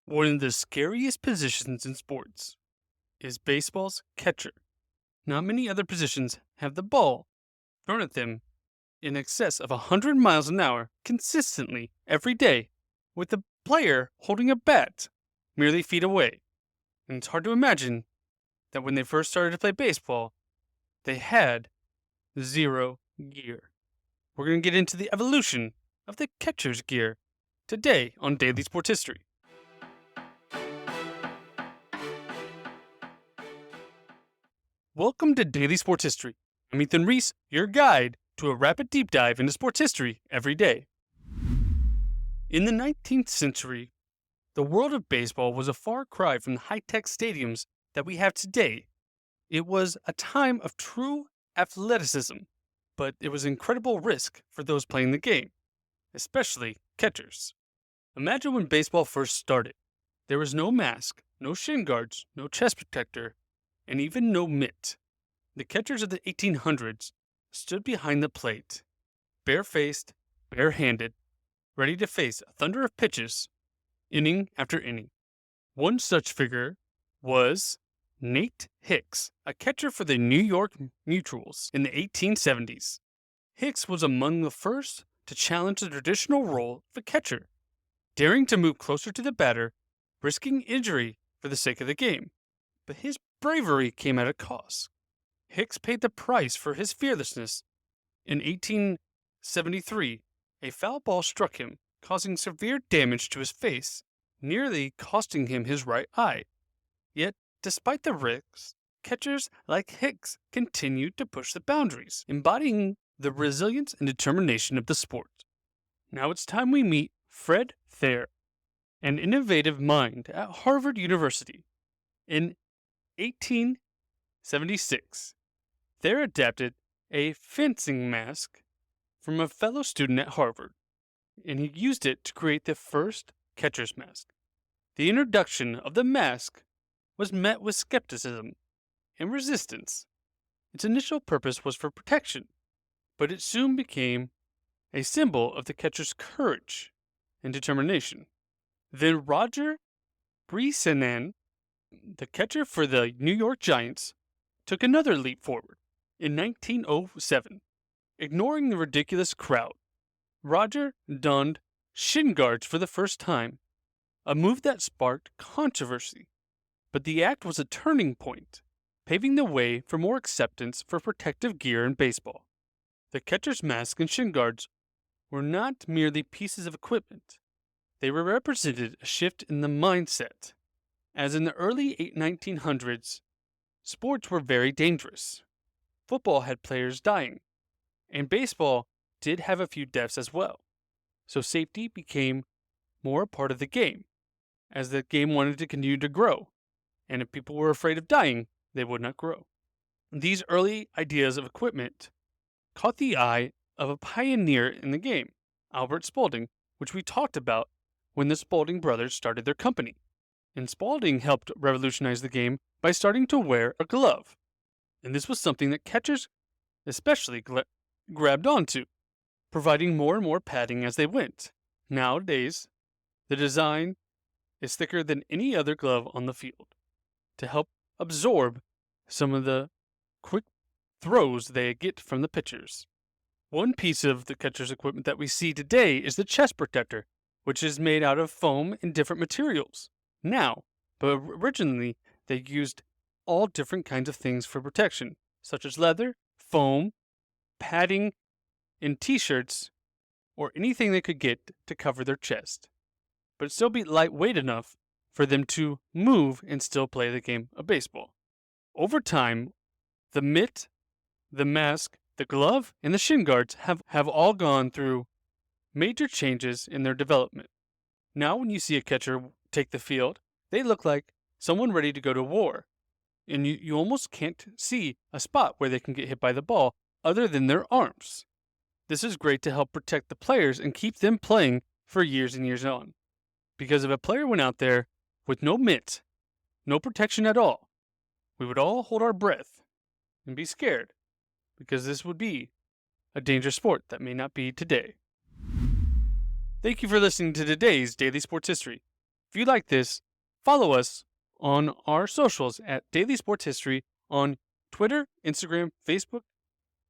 One of the scariest positions in sports is baseball's catcher. Not many other positions have the ball thrown at them in excess of 100 miles an hour consistently every day, with the player holding a bat merely feet away. And it's hard to imagine that when they first started to play baseball, they had zero gear. We're going to get into the evolution of the catcher's gear today on Daily Sports History. Welcome to Daily Sports History. I'm Ethan Reese, your guide to a rapid deep dive into sports history every day. In the 19th century, the world of baseball was a far cry from the high-tech stadiums that we have today. It was a time of true athleticism, but it was incredible risk for those playing the game, especially catchers. Imagine when baseball first started. There was no mask, no shin guards, no chest protector, and even no mitt. The catchers of the 1800s stood behind the plate, barefaced, barehanded, ready to face a thunder of pitches, inning after inning. One such figure was Nate Hicks, a catcher for the New York Mutuals in the 1870s. Hicks was among the first to challenge the traditional role of a catcher, daring to move closer to the batter, risking injury for the sake of the game. But his bravery came at a cost. Hicks paid the price for his fearlessness. In 1873, a foul ball struck him, causing severe damage to his face, nearly costing him his right eye. Yet, despite the risks, catchers like Hicks continued to push the boundaries, embodying the resilience and determination of the sport. Now it's time we meet Fred Thayer, an innovative mind at Harvard University. In 1876, Thayer adapted a fencing mask from a fellow student at Harvard, and he used it to create the first catcher's mask. The introduction of the mask was met with skepticism and resistance. Its initial purpose was for protection, but it soon became a symbol of the catcher's courage and determination. Then Roger Bresnahan, the catcher for the New York Giants, took another leap forward. In 1907, ignoring the ridiculous crowd, Roger donned shin guards for the first time, a move that sparked controversy. But the act was a turning point, paving the way for more acceptance for protective gear in baseball. The catcher's mask and shin guards were not merely pieces of equipment. They represented a shift in the mindset. As in the early 1900s, sports were very dangerous. Football had players dying, and baseball did have a few deaths as well. So safety became more a part of the game, as the game wanted to continue to grow, and if people were afraid of dying, they would not grow. These early ideas of equipment caught the eye of a pioneer in the game, Albert Spaulding, which we talked about when the Spaulding brothers started their company. And Spaulding helped revolutionize the game by starting to wear a glove. And this was something that catchers especially grabbed onto, providing more and more padding as they went. Nowadays, the design is thicker than any other glove on the field to help absorb some of the quick throws they get from the pitchers. One piece of the catcher's equipment that we see today is the chest protector, which is made out of foam and different materials. Now, but originally they used all different kinds of things for protection, such as leather, foam, padding, and t-shirts, or anything they could get to cover their chest, but still be lightweight enough for them to move and still play the game of baseball. Over time, the mitt, the mask, the glove, and the shin guards have all gone through major changes in their development. Now when you see a catcher take the field, they look like someone ready to go to war, and you almost can't see a spot where they can get hit by the ball other than their arms. This is great to help protect the players and keep them playing for years and years on. Because if a player went out there with no mitt, no protection at all, we would all hold our breath and be scared, because this would be a dangerous sport that may not be today. Thank you for listening to today's Daily Sports History. If you like this, follow us on our socials at Daily Sports History on Twitter, Instagram, Facebook,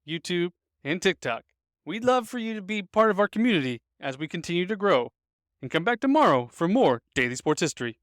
YouTube, and TikTok. We'd love for you to be part of our community as we continue to grow. And come back tomorrow for more Daily Sports History.